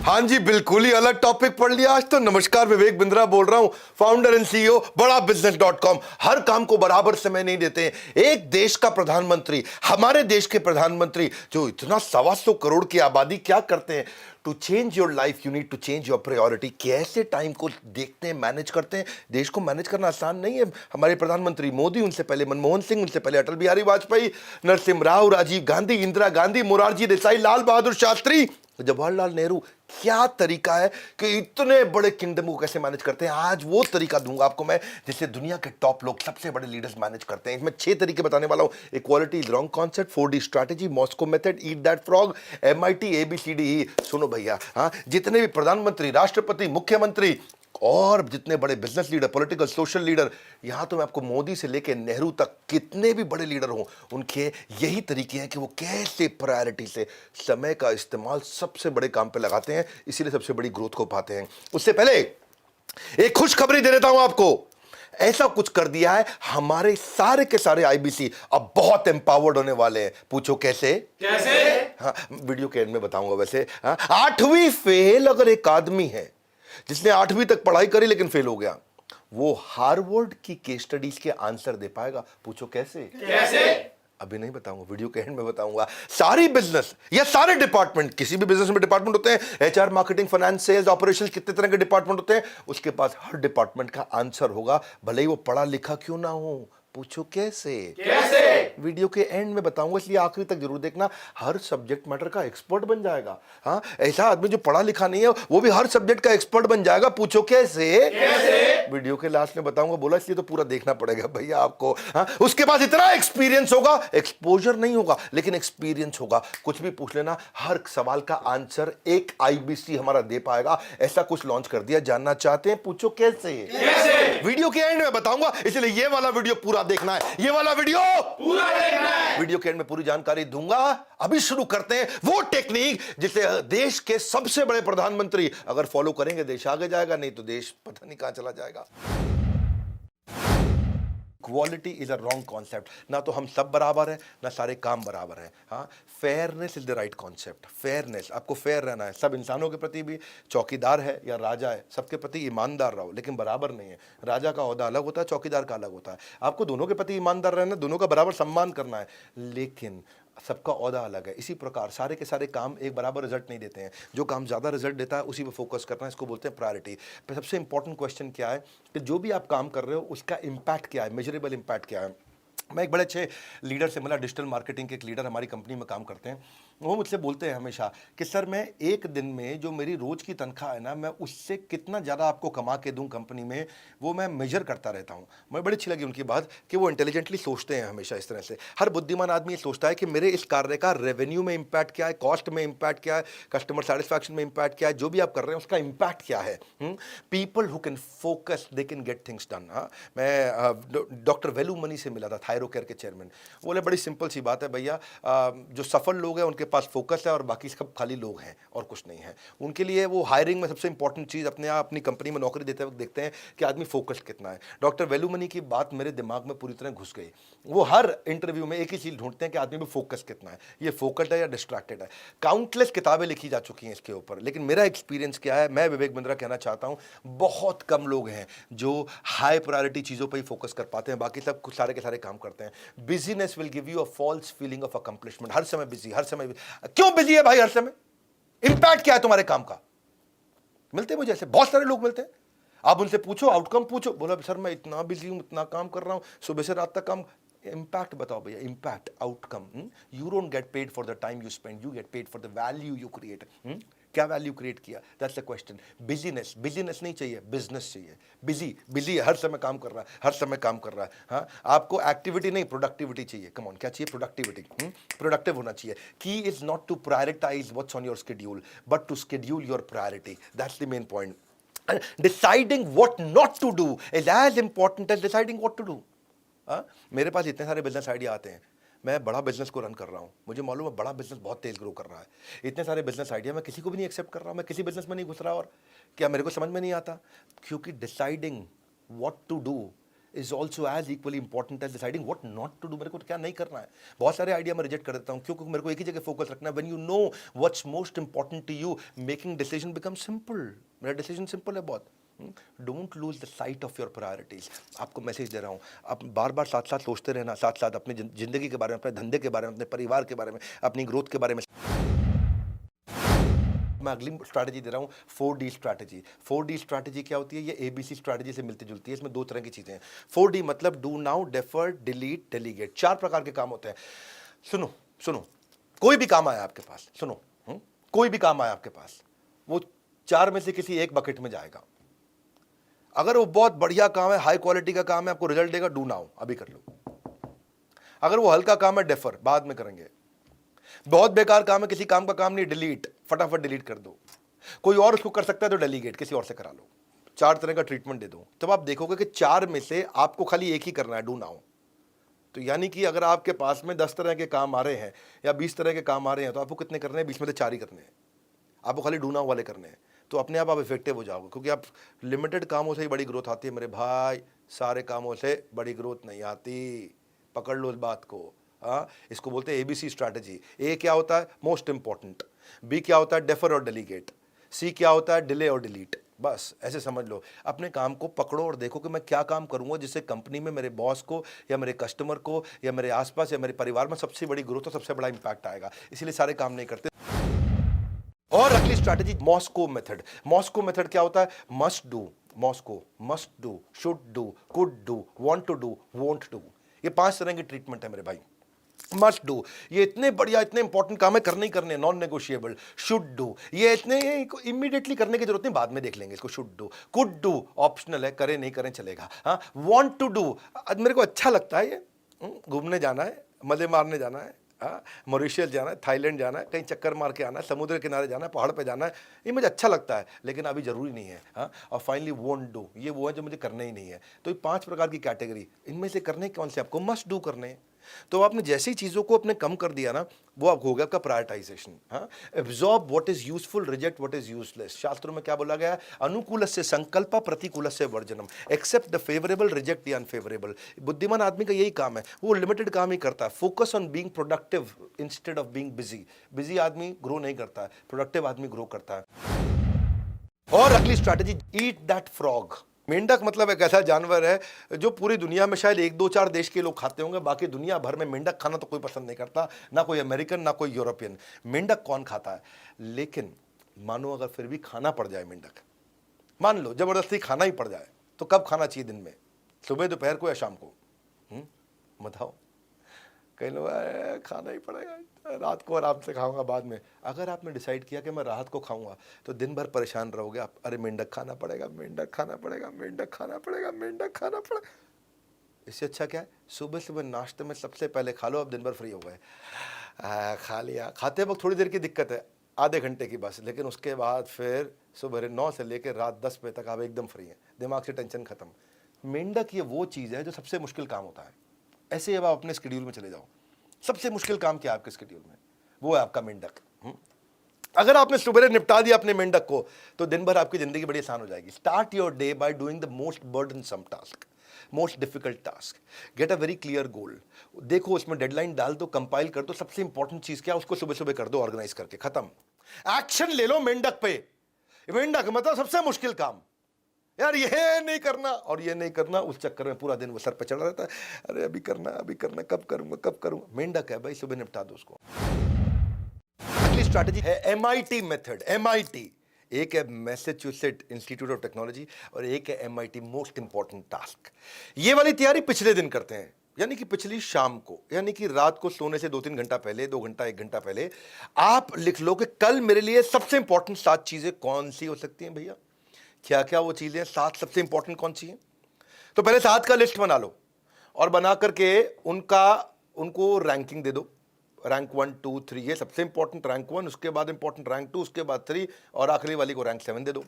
हाँ जी, बिल्कुल ही अलग टॉपिक पढ़ लिया आज तो। नमस्कार, विवेक बिंद्रा बोल रहा हूं, फाउंडर एंड सीईओ बड़ा बिजनेस.com। हर काम को बराबर समय नहीं देते हैं। एक देश का प्रधानमंत्री, हमारे देश के प्रधानमंत्री जो इतना 125 करोड़ की आबादी, क्या करते हैं? To change your life you need to change your priority. कैसे टाइम को देखते हैं, मैनेज करते हैं। देश को मैनेज करना आसान नहीं है। हमारे प्रधानमंत्री मोदी, उनसे पहले मनमोहन सिंह, उनसे पहले अटल बिहारी वाजपेयी, नरसिम्हा राव, राजीव गांधी, इंदिरा गांधी, मोरारजी देसाई, लाल बहादुर शास्त्री, जवाहरलाल नेहरू। क्या तरीका है कि इतने बड़े किंगडम को कैसे मैनेज करते हैं। आज वो तरीका दूंगा आपको मैं जिससे दुनिया के टॉप लोग, सबसे बड़े लीडर्स मैनेज करते हैं। इसमें 6 तरीके बताने वाला हूं। Equality is wrong concept, 4D strategy, Moscow method, eat that frog, MIT ABCDE। सुनो भैया, हाँ, जितने भी प्रधानमंत्री, राष्ट्रपति, मुख्यमंत्री और जितने बड़े business leader, political, social leader, यहां तो मैं आपको मोदी से लेकर नेहरू तक कितने भी बड़े लीडर हों, उनके यही तरीके हैं कि वो कैसे प्रायोरिटी से समय का इस्तेमाल सबसे बड़े काम पे लगाते हैं, इसीलिए सबसे बड़ी ग्रोथ को पाते हैं। उससे पहले एक खुशखबरी दे देता हूं आपको। ऐसा कुछ कर दिया है, हमारे सारे के सारे IBC अब बहुत एम्पावर्ड होने वाले हैं। पूछो कैसे? हाँ, वीडियो के एंड में बताऊंगा। वैसे हाँ, 8वीं फेल अगर एक आदमी है जिसने 8वीं तक पढ़ाई करी लेकिन फेल हो गया, वो हार्वर्ड की केस स्टडीज के आंसर दे पाएगा। पूछो कैसे? अभी नहीं बताऊंगा, वीडियो के एंड में बताऊंगा। सारी बिजनेस या सारे डिपार्टमेंट, किसी भी बिजनेस में डिपार्टमेंट होते हैं, HR, marketing, finance, sales, operations, कितने तरह के डिपार्टमेंट होते हैं, उसके पास हर डिपार्टमेंट का आंसर होगा, भले ही वो पढ़ा लिखा क्यों ना हो। पूछो कैसे? वीडियो के एंड में बताऊंगा, इसलिए आखिरी तक जरूर देखना। हर सब्जेक्ट मैटर का एक्सपर्ट बन जाएगा। हाँ, ऐसा आदमी जो पढ़ा लिखा नहीं है वो भी हर सब्जेक्ट का एक्सपर्ट बन जाएगा। पूछो कैसे? वीडियो के लास्ट में बताऊंगा, बोला इसलिए तो पूरा देखना पड़ेगा भैया आपको। हाँ, उसके पास इतना एक्सपीरियंस होगा, एक्सपोजर नहीं होगा लेकिन एक्सपीरियंस होगा। कुछ भी पूछ लेना, हर सवाल का आंसर एक IBC हमारा दे पाएगा। ऐसा कुछ लॉन्च कर दिया, जानना चाहते हैं? पूछो कैसे? वीडियो के एंड में बताऊंगा, इसलिए ये वाला वीडियो पूरा देखना है, ये वाला वीडियो पूरा देखना है। वीडियो के एंड में पूरी जानकारी दूंगा। अभी शुरू करते हैं वो टेक्निक जिसे देश के सबसे बड़े प्रधानमंत्री अगर फॉलो करेंगे, देश आगे जाएगा, नहीं तो देश पता नहीं कहां चला जाएगा। Quality is a wrong concept. ना तो हम सब बराबर हैं, ना सारे काम बराबर हैं। हाँ, fairness is the right concept. Fairness, आपको फेयर रहना है। सब इंसानों के प्रति भी, चौकीदार है या राजा है, सबके प्रति ईमानदार रहो, लेकिन बराबर नहीं है। राजा का ओहदा अलग होता है, चौकीदार का अलग होता है। आपको दोनों के प्रति ईमानदार रहना है, दोनों का बराबर सम्मान करना है, लेकिन सबका ओहदा अलग है। इसी प्रकार सारे के सारे काम एक बराबर रिजल्ट नहीं देते हैं। जो काम ज़्यादा रिजल्ट देता है उसी पे फोकस करना है, इसको बोलते हैं प्रायोरिटी। पर सबसे इंपॉर्टेंट क्वेश्चन क्या है कि जो भी आप काम कर रहे हो उसका इम्पैक्ट क्या है, मेजरेबल इम्पैक्ट क्या है। मैं एक बड़े अच्छे लीडर से मिला, डिजिटल मार्केटिंग के एक लीडर हमारी कंपनी में काम करते हैं। वो मुझसे बोलते हैं हमेशा कि सर, मैं एक दिन में जो मेरी रोज की तनख्वाह है ना, मैं उससे कितना ज़्यादा आपको कमा के दूं कंपनी में, वो मैं मेजर करता रहता हूं। मुझे बड़ी अच्छी लगी उनकी बात कि वो इंटेलिजेंटली सोचते हैं हमेशा इस तरह से। हर बुद्धिमान आदमी ये सोचता है कि मेरे इस कार्य का रेवेन्यू में इम्पैक्ट क्या है, कॉस्ट में इम्पैक्ट क्या है, कस्टमर सेटिस्फैक्शन में इम्पैक्ट क्या है, जो भी आप कर रहे हैं उसका इम्पैक्ट क्या है। People who can focus they can get things done. हाँ, मैं डॉक्टर वेलू मनी से मिला था, थायरो केयर के चेयरमैन। बोले बड़ी सिंपल सी बात है भैया, जो सफल लोग हैं उनके पास फोकस है और बाकी सब खाली लोग हैं और कुछ नहीं है। उनके लिए वो हायरिंग में सबसे इंपॉर्टेंट चीज़, अपने आप अपनी कंपनी में नौकरी देते वक्त देखते हैं कि आदमी फोकस कितना है। डॉक्टर वेलुमनी की बात मेरे दिमाग में पूरी तरह घुस गई। वो हर इंटरव्यू में एक ही चीज़ ढूंढते हैं कि आदमी में फोकस कितना है, ये फोकस्ड है या डिस्ट्रैक्टेड है। काउंटलेस किताबें लिखी जा चुकी हैं इसके ऊपर, लेकिन मेरा एक्सपीरियंस क्या है, मैं विवेक बिंद्रा कहना चाहता हूँ, बहुत कम लोग हैं जो हाई प्रायोरिटी चीज़ों पर ही फोकस कर पाते हैं, बाकी सब कुछ सारे के सारे काम करते हैं। Business will give you a false feeling of accomplishment. हर समय बिजी, हर समय क्यों बिजी है भाई? हर समय इंपैक्ट क्या है तुम्हारे काम का? मिलते हैं मुझे ऐसे बहुत सारे लोग मिलते हैं, आप उनसे पूछो, आउटकम पूछो, बोला सर मैं इतना बिजी हूं, इतना काम कर रहा हूं, सुबह से रात तक काम। इम्पैक्ट बताओ भैया, impact, outcome. You don't get paid for the time you spend, you get paid for the value you create. क्या वैल्यू क्रिएट किया, that's the question. Business, business नहीं चाहिए, बिजनेस चाहिए। बिजी, बिजी हर समय काम कर रहा है, हर समय काम कर रहा है। हाँ, आपको एक्टिविटी नहीं, प्रोडक्टिविटी चाहिए। कम ऑन, क्या चाहिए? प्रोडक्टिविटी। प्रोडक्टिव होना चाहिए। Key is not to prioritise what's on your schedule, but to schedule your priority. That's the main point. Deciding what not to do is as important as deciding what to do. मेरे पास इतने सारे business idea आते हैं, मैं बड़ा business को run कर रहा हूँ, मुझे मालूम है बड़ा बिजनेस बहुत तेज ग्रो कर रहा है। इतने सारे बिजनेस आइडिया मैं किसी को भी नहीं एक्सेप्ट कर रहा हूँ, मैं किसी बिजनेस में नहीं घुस रहा, और क्या मेरे को समझ में नहीं आता? क्योंकि deciding what to do is also as equally important as deciding what not to do. मेरे को क्या नहीं करना है। बहुत सारे आइडिया मैं रिजेक्ट कर देता हूँ क्योंकि मेरे को एक ही जगह फोकस रखना है। When you know what's most important to you, making decision become simple. मेरा डिसीजन सिंपल है बहुत। Don't lose the sight of your priorities. आपको मैसेज दे रहा हूँ, आप बार बार साथ साथ सोचते रहना, साथ साथ अपनी जिंदगी के बारे में, अपने धंधे के बारे में, अपने परिवार के बारे में, अपनी ग्रोथ के बारे में। मैं अगली स्ट्रैटेजी दे रहा हूँ 4D स्ट्रैटेजी। 4D स्ट्रैटेजी क्या होती है? ये ABC स्ट्रैटेजी से मिलती जुलती है। इसमें दो तरह की चीजें हैं। 4D मतलब do now, defer, delete, delegate. 4 प्रकार के काम होते हैं। सुनो सुनो, कोई भी काम आया आपके पास, सुनो, कोई भी काम आया आपके पास, वो 4 में से किसी एक बकेट में जाएगा। अगर वो बहुत बढ़िया काम है, हाई क्वालिटी का काम है, आपको रिजल्ट देगा, डू नाउ, अभी कर लो। अगर वो हल्का काम है, डेफर, बाद में करेंगे। बहुत बेकार काम है, किसी काम का काम नहीं, डिलीट, फटाफट डिलीट कर दो। कोई और उसको कर सकता है तो डेलीगेट, किसी और से करा लो। 4 तरह का ट्रीटमेंट दे दो। तब आप देखोगे कि 4 में से आपको खाली एक ही करना है, डू नाउ। तो यानी कि अगर आपके पास में 10 तरह के काम आ रहे हैं या 20 तरह के काम आ रहे हैं, तो आपको कितने करने हैं? 20 में से 4 ही करने हैं। आपको खाली डू नाउ वाले करने हैं। तो अपने आप इफेक्टिव हो जाओगे, क्योंकि आप लिमिटेड कामों से ही बड़ी ग्रोथ आती है मेरे भाई। सारे कामों से बड़ी ग्रोथ नहीं आती। पकड़ लो इस बात को। हाँ, इसको बोलते हैं ABC स्ट्रैटेजी। A क्या होता है? Most important. B क्या होता है? डेफर और डेलीगेट। C क्या होता है? डिले और डिलीट। बस ऐसे समझ लो। अपने काम को पकड़ो और देखो कि मैं क्या काम करूंगा जिससे कंपनी में मेरे बॉस को या मेरे कस्टमर को या मेरे आसपास या मेरे परिवार में सबसे बड़ी ग्रोथ और सबसे बड़ा इंपैक्ट आएगा। इसीलिए सारे काम नहीं करते। और अगली strategy Moscow method. Moscow method क्या होता है? Must do, Moscow, must do, should do, could do, want to do, won't do. ये 5 तरह की ट्रीटमेंट है मेरे भाई। मस्ट डू, ये इतने बढ़िया, इतने इंपॉर्टेंट काम है, करने ही करने, नॉन नेगोशिएबल। शुड डू, ये इतने इमीडिएटली करने की जरूरत नहीं, बाद में देख लेंगे इसको। Should do. Could do optional है, करें नहीं करें चलेगा। हाँ, वांट टू डू, मेरे को अच्छा लगता है, ये घूमने जाना है, मजे मारने जाना है, मॉरिशस जाना है, थाईलैंड जाना है, कहीं चक्कर मार के आना है, समुद्र किनारे जाना है, पहाड़ पे जाना है, ये मुझे अच्छा लगता है, लेकिन अभी जरूरी नहीं है। हाँ, और फाइनली वोंट डू, ये वो है जो मुझे करना ही नहीं है। तो ये 5 प्रकार की कैटेगरी, इनमें से करने कौन से? आपको मस्ट डू करने हैं। तो आपने जैसी चीजों को अपने कम कर दिया ना, वो आप हो गया आपका प्रायोरिटाइजेशन। हाँ, absorb what is useful, reject what is useless. शास्त्रों में क्या बोला गया है? अनुकूलस्य संकल्प, प्रतिकूलस्य वर्जनम। Accept the favourable, reject the unfavourable. बुद्धिमान आदमी का यही काम है, वो लिमिटेड काम ही करता है। Focus on being productive instead of being busy. Busy आदमी ग्रो नहीं करता है, प्रोडक्टिव आदमी ग्रो करता है। और अगली स्ट्रैटेजी, ईट दैट फ्रॉग। मेंढक मतलब एक ऐसा जानवर है जो पूरी दुनिया में शायद 1-2-4 देश के लोग खाते होंगे, बाकी दुनिया भर में मेंढक खाना तो कोई पसंद नहीं करता, ना कोई अमेरिकन, ना कोई यूरोपियन। मेंढक कौन खाता है? लेकिन मानो अगर फिर भी खाना पड़ जाए मेंढक, मान लो जबरदस्ती खाना ही पड़ जाए, तो कब खाना चाहिए? दिन में, सुबह, दोपहर को या शाम को? बताओ। कई लोग खाना ही पड़ेगा, रात को आराम से खाऊंगा बाद में। अगर आपने डिसाइड किया कि मैं रात को खाऊंगा, तो दिन भर परेशान रहोगे आप। अरे मेंढक खाना पड़ेगा, मेंढक खाना पड़ेगा, मेंढक खाना पड़ेगा, मेंढक खाना पड़ेगा। इससे अच्छा क्या है? सुबह सुबह नाश्ते में सबसे पहले खा लो, अब दिन भर फ्री हो गए। खा लिया। खाते वक्त थोड़ी देर की दिक्कत है, आधे घंटे की बस, लेकिन उसके बाद फिर सुबह 9 से लेकर रात 10 बजे तक आप एकदम फ्री हैं, दिमाग से टेंशन खत्म। मेंढक ये वो चीज़ है जो सबसे मुश्किल काम होता है। ऐसे अब आप अपने स्केड्यूल में चले जाओ, सबसे मुश्किल काम क्या है आपके स्केड्यूल में? वो है आपका मेंढक। अगर आपने सुबह निपटा दिया अपने मेंढक को, तो दिन भर आपकी जिंदगी बड़ी आसान हो जाएगी। Start your day by doing the most burdensome task, most difficult task. Get a very clear goal. देखो उसमें डेडलाइन डाल दो, कंपाइल कर दो, सबसे इंपॉर्टेंट चीज क्या, उसको सुबह सुबह कर दो, ऑर्गेनाइज करके, खत्म। एक्शन ले लो मेंढक पे। मेंढक मतलब सबसे मुश्किल काम यार, ये नहीं करना और ये नहीं करना, उस चक्कर में पूरा दिन वो सर पे चढ़ा रहता है। अरे अभी करना, अभी करना, कब करूंगा, कब करूंगा। मेंढक है भाई, सुबह निपटा दो उसको। अगली स्ट्रैटेजी है MIT मेथड। MIT, एक है मैसेच्यूसेट इंस्टीट्यूट ऑफ टेक्नोलॉजी और एक है MIT मोस्ट इंपॉर्टेंट टास्क। ये वाली तैयारी पिछले दिन करते हैं, यानी कि पिछली शाम को, यानी कि रात को सोने से 2-3 घंटा पहले, 2 घंटा 1 घंटा पहले आप लिख लो कि कल मेरे लिए सबसे इंपॉर्टेंट 7 चीजें कौन सी हो सकती हैं भैया। क्या क्या वो चीजें, 7 सबसे इंपॉर्टेंट कौन सी हैं? तो पहले 7 का लिस्ट बना लो और बना करके उनको रैंकिंग दे दो। रैंक 1, 2, 3, ये सबसे इंपॉर्टेंट रैंक 1, उसके बाद इंपॉर्टेंट रैंक 2, उसके बाद 3 और आखिरी वाली को रैंक 7 दे दो।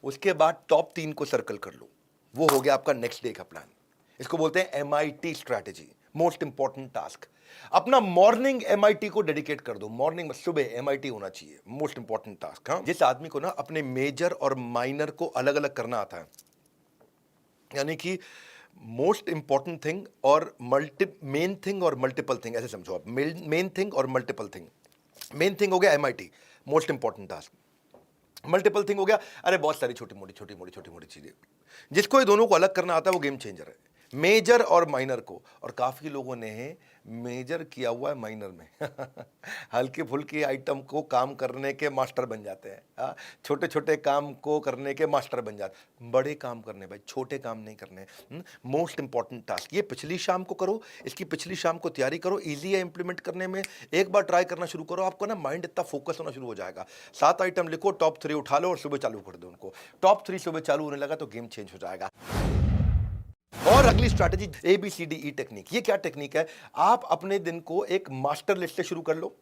उसके बाद टॉप 3 को सर्कल कर लो। वो हो गया आपका नेक्स्ट डे का प्लान। इसको बोलते हैं MIT strategy, most important task. अपना मॉर्निंग MIT को डेडिकेट कर दो। मॉर्निंग में सुबह MIT होना चाहिए, मोस्ट इंपॉर्टेंट टास्क। हाँ, जिस आदमी को ना अपने मेजर और माइनर को अलग अलग करना आता है, यानी कि मोस्ट इंपॉर्टेंट थिंग और मेन थिंग और मल्टीपल थिंग, ऐसे समझो आप, मेन थिंग और मल्टीपल थिंग। मेन थिंग हो गया MIT, most important task. Multiple thing हो गया, अरे बहुत सारी छोटी मोटी चीजें। जिसको ये दोनों को अलग करना आता है वो गेम चेंजर है, मेजर और माइनर को। और काफी लोगों ने मेजर किया हुआ है माइनर में हल्के फुल्के आइटम को काम करने के मास्टर बन जाते हैं, छोटे छोटे काम को करने के मास्टर बन जाते हैं। बड़े काम करने भाई, छोटे काम नहीं करने। मोस्ट इंपॉर्टेंट टास्क ये पिछली शाम को करो, इसकी पिछली शाम को तैयारी करो, इजी है इंप्लीमेंट करने में। एक बार ट्राई करना शुरू करो, आपको ना माइंड इतना फोकस होना शुरू हो जाएगा। 7 आइटम लिखो, टॉप 3 उठा लो और सुबह चालू कर दो उनको। टॉप 3 सुबह चालू होने लगा तो गेम चेंज हो जाएगा। और अगली स्ट्रैटेजी ABCDE टेक्निक। ये क्या टेक्निक है? आप अपने दिन को एक मास्टर लिस्ट से शुरू कर लो।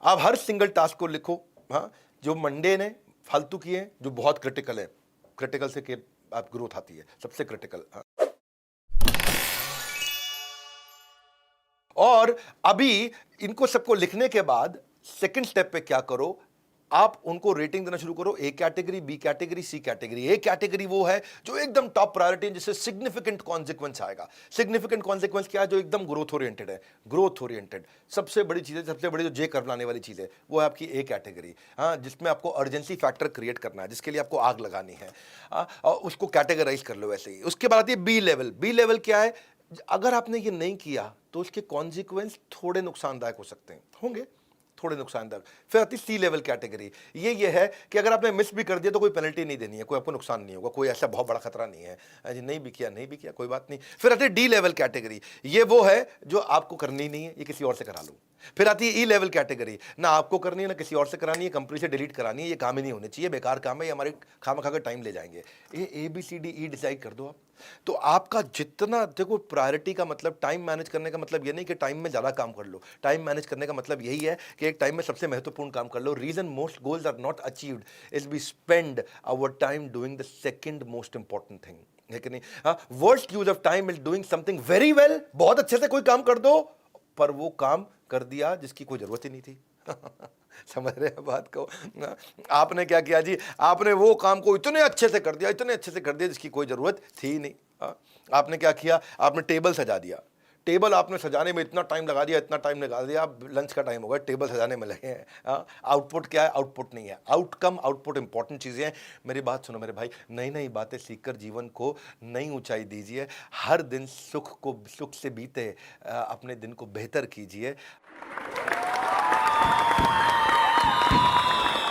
आप हर सिंगल टास्क को लिखो, हाँ, जो मंडे ने फालतू किए, जो बहुत क्रिटिकल है, क्रिटिकल से के आप ग्रोथ आती है, सबसे क्रिटिकल। हाँ। और अभी इनको सबको लिखने के बाद सेकंड स्टेप पे क्या करो, आप उनको रेटिंग देना शुरू करो, A category, B category, C category. A category वो है जो एकदम टॉप प्रायोरिटी है, जिससे सिग्निफिकेंट कॉन्सिक्वेंस आएगा। सिग्निफिकेंट कॉन्सिक्वेंस क्या है? जो एकदम ग्रोथ ओरिएंटेड है, ग्रोथ ओरिएंटेड। सबसे बड़ी चीज़ है, सबसे बड़ी जो जे कर्व लाने वाली चीज़ है, वो है आपकी A कैटेगरी। हाँ, जिसमें आपको अर्जेंसी फैक्टर क्रिएट करना है, जिसके लिए आपको आग लगानी है। और उसको कैटेगराइज कर लो वैसे ही। उसके बाद आती है B लेवल। B लेवल क्या है? अगर आपने ये नहीं किया तो उसके कॉन्सिक्वेंस थोड़े नुकसानदायक हो सकते हैं, होंगे थोड़े नुकसानदायक। फिर आती C लेवल कैटेगरी। ये है कि अगर आपने मिस भी कर दिया तो कोई पेनल्टी नहीं देनी है, कोई आपको नुकसान नहीं होगा, कोई ऐसा बहुत बड़ा खतरा नहीं है, नहीं भी किया कोई बात नहीं। फिर आती है D लेवल कैटेगरी। ये वो है जो आपको करनी नहीं है, ये किसी और से करा लो। फिर आती है E लेवल कैटेगरी। ना आपको करनी है, ना किसी और से करानी है, कंपनी से डिलीट करानी है, ये काम ही नहीं होने चाहिए, बेकार काम है, ये हमारे खामा खा कर टाइम ले जाएंगे। ये ABCDE डिसाइड कर दो आप। तो आपका जितना, देखो, प्रायोरिटी का मतलब, टाइम मैनेज करने का मतलब ये नहीं कि टाइम में ज़्यादा काम कर लो। टाइम मैनेज करने का मतलब यही है कि एक टाइम में सबसे महत्वपूर्ण काम कर लो। Reason most goals are not achieved is we spend our time doing the second most important thing, है कि नहीं? हाँ, worst use of time is doing something very well. बहुत अच्छे से कोई काम कर दो, पर वो काम कर दिया जिसकी कोई जरूरत ही नहीं थी समझ रहे हैं बात को? आपने क्या किया जी? आपने वो काम को इतने अच्छे से कर दिया जिसकी कोई जरूरत थी नहीं। आपने क्या किया? आपने टेबल सजा दिया। टेबल आपने सजाने में इतना टाइम लगा दिया, लंच का टाइम हो गया, टेबल सजाने में लगे हैं। आउटपुट क्या है? आउटपुट नहीं है, आउटकम। आउटपुट इंपॉर्टेंट चीज़ें हैं। मेरी बात सुनो मेरे भाई, नई नई बातें सीखकर जीवन को नई ऊंचाई दीजिए। हर दिन सुख से बीते, अपने दिन को बेहतर कीजिए।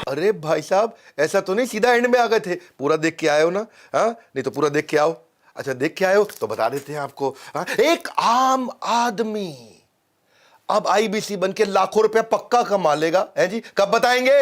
अरे भाई साहब, ऐसा तो नहीं सीधा एंड में आ गए थे? पूरा देख के आए हो ना? हाँ, नहीं तो पूरा देख के आओ। अच्छा, देख के आए हो तो बता देते हैं आपको। हाँ, एक आम आदमी अब IBC बन के लाखों रुपया पक्का कमा लेगा, है जी? कब बताएंगे?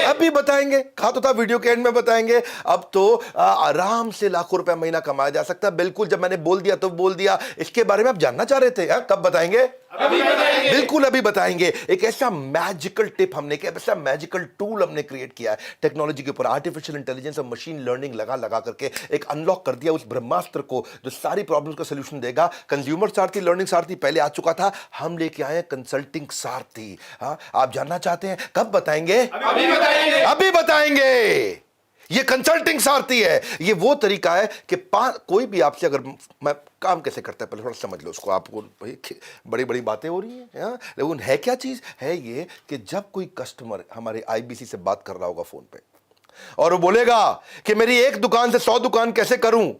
अभी बताएंगे। कहा तो था वीडियो के एंड में बताएंगे। अब तो आराम से लाखों रुपया महीना कमाया जा सकता है। बिल्कुल, जब मैंने बोल दिया तो बोल दिया। इसके बारे में आप जानना चाह रहे थे? कब बताएंगे? बिल्कुल अभी बताएंगे। एक ऐसा मैजिकल टिप हमने, ऐसा मैजिकल टूल हमने क्रिएट किया है टेक्नोलॉजी के ऊपर, आर्टिफिशियल इंटेलिजेंस और मशीन लर्निंग लगा करके एक अनलॉक कर दिया उस ब्रह्मास्त्र को जो सारी प्रॉब्लम्स का सोल्यूशन देगा। कंज्यूमर सारथी, लर्निंग सारथी पहले आ चुका था, हम लेके आए कंसल्टिंग सारथी। हाँ, आप जानना चाहते हैं? कब बताएंगे? अभी बताएंगे। ये कंसल्टिंग सारथी है। ये वो तरीका है कि कोई भी आपसे, अगर मैं काम कैसे करता है पहले थोड़ा समझ लो उसको। आपको बड़ी बड़ी बातें हो रही हैं, लेकिन है क्या चीज है? ये कि जब कोई कस्टमर हमारे IBC से बात कर रहा होगा फोन पे और वो बोलेगा कि मेरी एक दुकान से 100 दुकान कैसे करूं,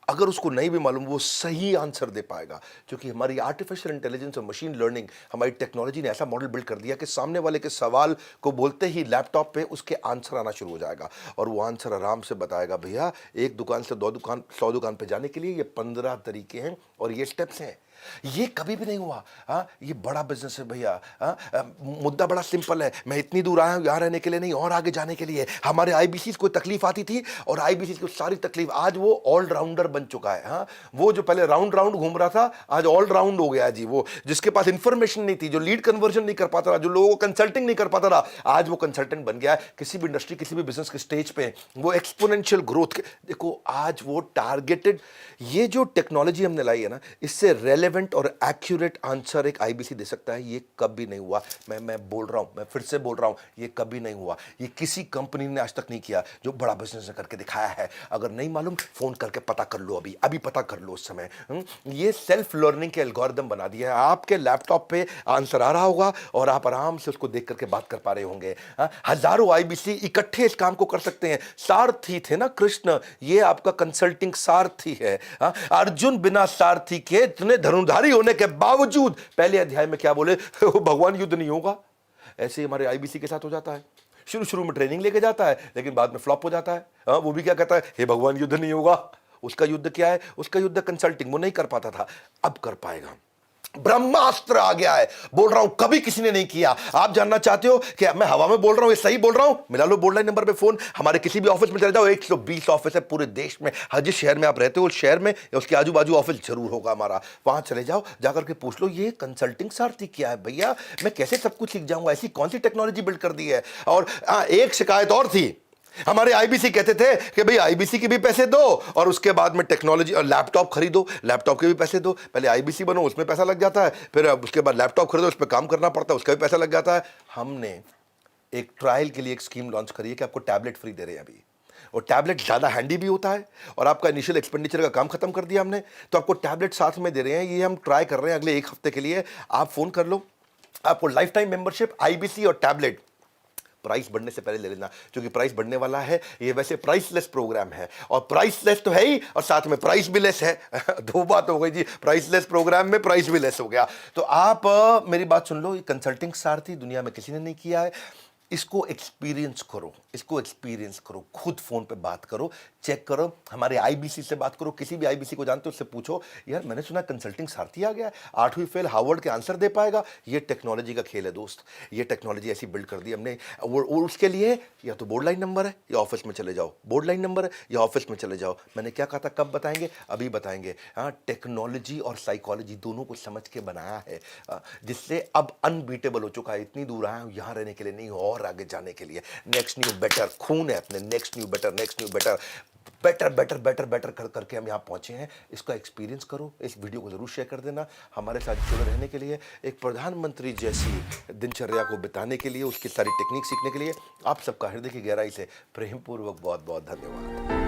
अगर उसको नहीं भी मालूम, वो सही आंसर दे पाएगा, क्योंकि हमारी आर्टिफिशियल इंटेलिजेंस और मशीन लर्निंग, हमारी टेक्नोलॉजी ने ऐसा मॉडल बिल्ड कर दिया कि सामने वाले के सवाल को बोलते ही लैपटॉप पे उसके आंसर आना शुरू हो जाएगा और वो आंसर आराम से बताएगा, भैया एक दुकान से 100 दुकान पे जाने के लिए ये 15 तरीके हैं और ये स्टेप्स हैं। ये कभी भी नहीं हुआ। हाँ, ये बड़ा बिजनेस है भैया। हाँ, मुद्दा बड़ा सिंपल है। मैं इतनी दूर आया हूं यहाँ रहने के लिए नहीं, और आगे जाने के लिए। हमारे IBC को तकलीफ आती थी और IBC को सारी तकलीफ, आज वो ऑलराउंडर बन चुका है। हाँ, वो जो पहले राउंड घूम रहा था, आज ऑलराउंड हो गया जी। वो जिसके पास इंफॉर्मेशन नहीं थी, जो लीड कन्वर्जन नहीं कर पाता था, जो लोगों को कंसल्टिंग नहीं कर पाता था, आज वो कंसल्टेंट बन गया है। किसी भी इंडस्ट्री, किसी भी बिजनेस के स्टेज पे वो एक्सपोनेंशियल ग्रोथ देखो, आज वो टारगेटेड, ये जो टेक्नोलॉजी हमने लाई है ना, इससे रेलेवेंट और एक्यूरेट आंसर एक IBC दे सकता है। ये कभी नहीं हुआ। मैं बोल रहा हूं, मैं फिर से बोल रहा हूं, ये कभी नहीं हुआ। ये किसी कंपनी ने आज तक नहीं किया जो बड़ा बिजनेस करके दिखाया है। अगर नहीं मालूम, फोन करके पता कर लो। लो, अभी अभी पता कर लो उस समय। ये सेल्फ लर्निंग के एल्गोरिदम बना दिया है, आपके लैपटॉप पे आंसर आ रहा होगा और आप आराम से उसको देख करके बात कर पा रहे होंगे। हजारों आईबीसी इकट्ठे इस काम को कर सकते हैं। सारथी थे ना कृष्ण, ये आपका कंसल्टिंग सारथी है। अर्जुन बिना सारथी के इतने धनुर्धारी होने के बावजूद पहले अध्याय में क्या बोले, भगवान युद्ध नहीं होगा। ऐसे ही हमारे आईबीसी के साथ हो जाता है, शुरू शुरू में ट्रेनिंग लेके जाता है लेकिन बाद में फ्लॉप हो जाता है। वो भी क्या कहता है, हे भगवान युद्ध नहीं होगा। उसका युद्ध क्या है, उसका युद्ध कंसल्टिंग, वो नहीं कर पाता था, अब कर पाएगा। ब्रह्मास्त्र आ गया है, बोल रहा हूं कभी किसी ने नहीं किया। आप जानना चाहते हो कि मैं हवा में बोल रहा हूं ये सही बोल रहा हूं, मिला लो बोर्ड लाइन नंबर पे फोन। हमारे किसी भी ऑफिस में चले जाओ, 120 ऑफिस है पूरे देश में। हर जिस शहर में आप रहते हो उस शहर में या उसके आजू बाजू ऑफिस जरूर होगा हमारा। वहां चले जाओ, जाकर के पूछ लो ये कंसल्टिंग सारथी क्या है भैया, मैं कैसे सब कुछ सीख जाऊंगा, ऐसी कौन सी टेक्नोलॉजी बिल्ड कर दी है। और एक शिकायत और थी, हमारे आईबीसी कहते थे कि भाई आईबीसी के भी पैसे दो और उसके बाद में टेक्नोलॉजी और लैपटॉप खरीदो, लैपटॉप के भी पैसे दो। पहले आईबीसी बनो, उसमें पैसा लग जाता है, फिर उसके बाद लैपटॉप खरीदो, उस पर काम करना पड़ता है, उसका भी पैसा लग जाता है। हमने एक ट्रायल के लिए एक स्कीम लॉन्च करी है कि आपको टैबलेट फ्री दे रहे हैं अभी, और टैबलेट ज़्यादा हैंडी भी होता है और आपका इनिशियल एक्सपेंडिचर का काम खत्म कर दिया हमने, तो आपको टैबलेट साथ में दे रहे हैं। ये हम ट्राई कर रहे हैं अगले 1 हफ्ते के लिए। आप फ़ोन कर लो, आपको लाइफ टाइम मेंबरशिप, आईबीसी और टैबलेट। प्राइस बढ़ने से पहले ले लेना, क्योंकि प्राइस बढ़ने वाला है। ये वैसे प्राइसलेस प्रोग्राम है, और प्राइसलेस तो है ही और साथ में प्राइस भी लेस है। दो बात हो गई जी, प्राइसलेस प्रोग्राम में प्राइस भी लेस हो गया। तो आप मेरी बात सुन लो, ये कंसल्टिंग सारथी दुनिया में किसी ने नहीं किया है। इसको एक्सपीरियंस करो, इसको एक्सपीरियंस करो, खुद फोन पे बात करो, चेक करो, हमारे आईबीसी से बात करो, किसी भी आईबीसी को जानते हो उससे पूछो, यार मैंने सुना कंसल्टिंग सारथी आ गया है, 8वीं फेल हार्वर्ड के आंसर दे पाएगा। ये टेक्नोलॉजी का खेल है दोस्त, ये टेक्नोलॉजी ऐसी बिल्ड कर दी हमने। और उसके लिए या तो बोर्ड लाइन नंबर है या ऑफिस में चले जाओ, बोर्ड लाइन नंबर है या ऑफिस में चले जाओ। मैंने क्या कहा था, कब बताएंगे, अभी बताएंगे। हाँ, टेक्नोलॉजी और साइकोलॉजी दोनों को समझ के बनाया है, जिससे अब अनबीटेबल हो चुका है। इतनी दूर आया हूँ यहाँ रहने के लिए नहीं, और आगे जाने के लिए। नेक्स्ट न्यू बेटर खून है अपने, next new better, next new better, better better better better कर करके हम यहाँ पहुंचे हैं। इसका एक्सपीरियंस करो, इस वीडियो को जरूर शेयर कर देना। हमारे साथ जुड़े रहने के लिए, एक प्रधानमंत्री जैसी दिनचर्या को बिताने के लिए, उसकी सारी टेक्निक सीखने के लिए आप सबका हृदय की गहराई से प्रेमपूर्वक बहुत बहुत धन्यवाद।